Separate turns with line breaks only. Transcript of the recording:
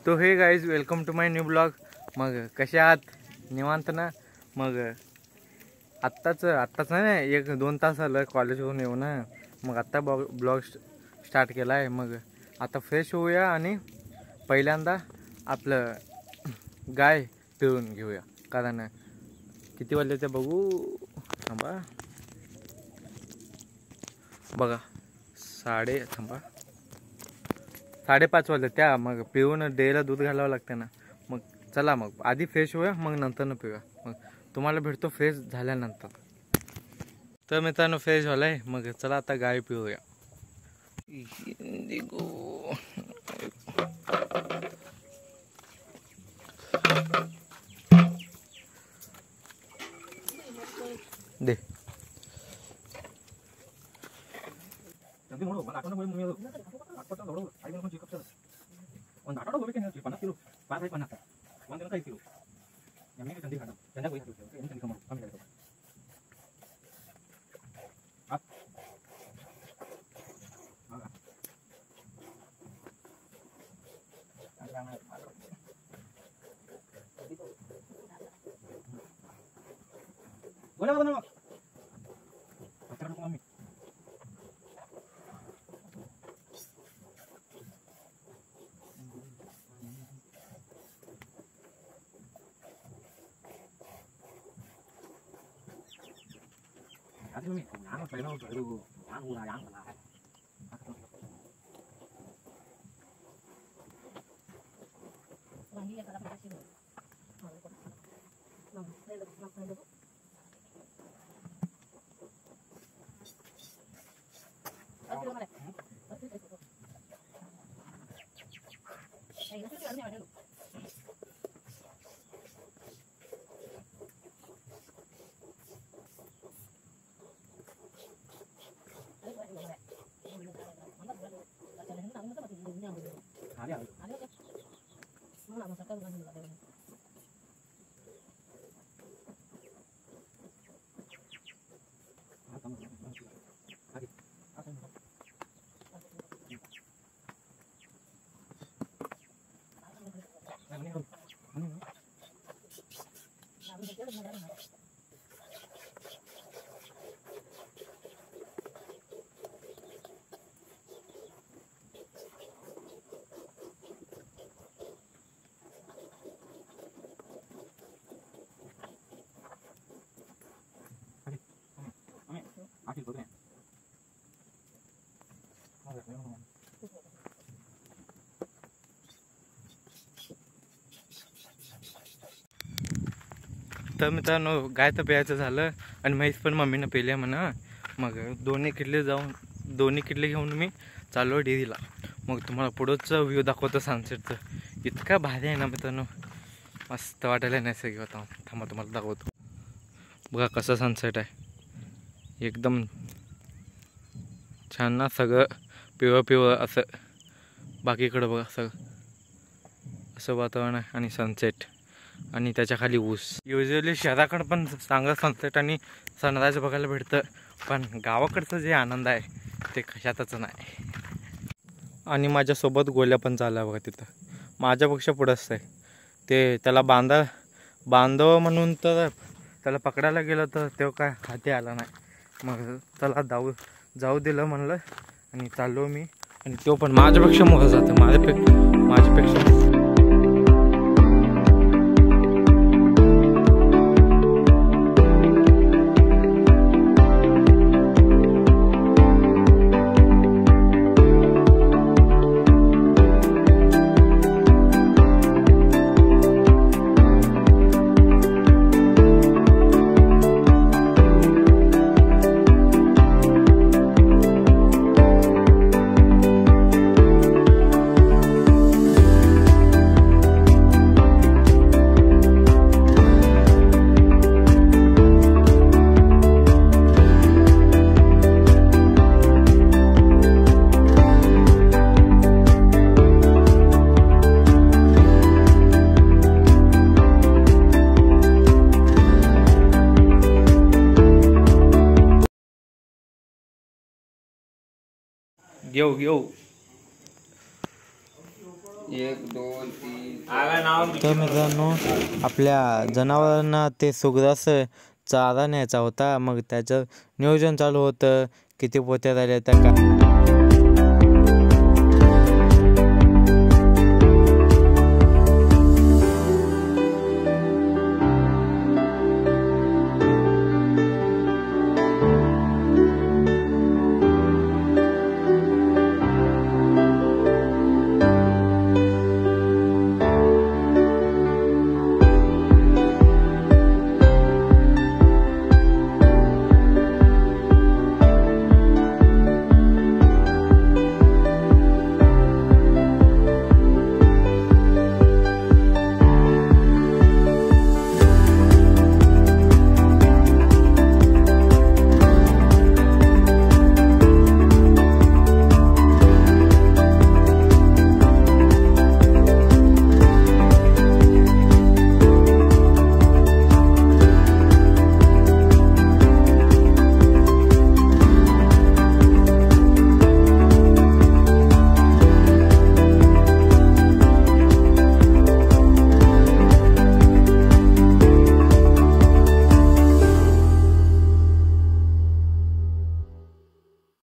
तो hey guys, welcome to my new blog. मग कसे आहात? निवांत ना? मग आत्ताच नाही, 1-2 तास झालं कॉलेजवरून येऊ ना. मग आत्ता ब्लॉग स्टार्ट केला आहे. मग आता फ्रेश होऊया आणि पहिल्यांदा आपलं गाय पिळून घेऊया. कारण किती वाजले ते बघू. थांबा, बघा 5:30 वाजले त्या. मग पिऊन डेला दूध घालावं लागतं ना. मग चला, मग आधी फ्रेश होऊया, मग नंतर न पिऊया. मग तुम्हाला भेटतो फ्रेश झाल्यानंतर. तर मित्रांनो, फ्रेश झालाय. मग चला आता गाय पिऊया. दे तर मित्रांनो, गाय तर प्यायचं झालं आणि म्हैस पण मम्मीनं पेल्या म्हणा. मग दोन्ही किडले घेऊन मी चाललो डेअरीला. मग तुम्हाला पुढंचं व्ह्यू दाखवतो सनसेटचं. इतका भारी आहे ना मित्रांनो, मस्त वाटायला नाही सगळं. होता थांबा, तुम्हाला दाखवतो. बघा कसं सनसेट आहे, एकदम छान ना. सगळं पिवळं असं, बाकीकडं बघा सगळं असं वातावरण आहे आणि सनसेट आणि त्याच्या खाली ऊस. युजली शहराकडं पण चांगलं सनसेट आणि सनराईज बघायला भेटतं, पण गावाकडचं जे आनंद आहे ते कशातच नाही. आणि माझ्यासोबत गोल्या पण चालला बघा तिथं, माझ्यापेक्षा पुढंच आहे ते. त्याला बांधव म्हणून तर त्याला पकडायला गेलं तर तो काय हाती आला नाही. मग त्याला जाऊ दिलं म्हणलं आणि चाललो मी. आणि तो पण माझ्यापेक्षा मोठा जातं, माझ्यापेक्षा. घेऊ
1 2 3
तर मित्रांनो आपल्या जनावरांना ते सुग्रास चारा न्यायचा होता. मग त्याचं नियोजन चालू होतं. किती पोत्या झाल्या त्या का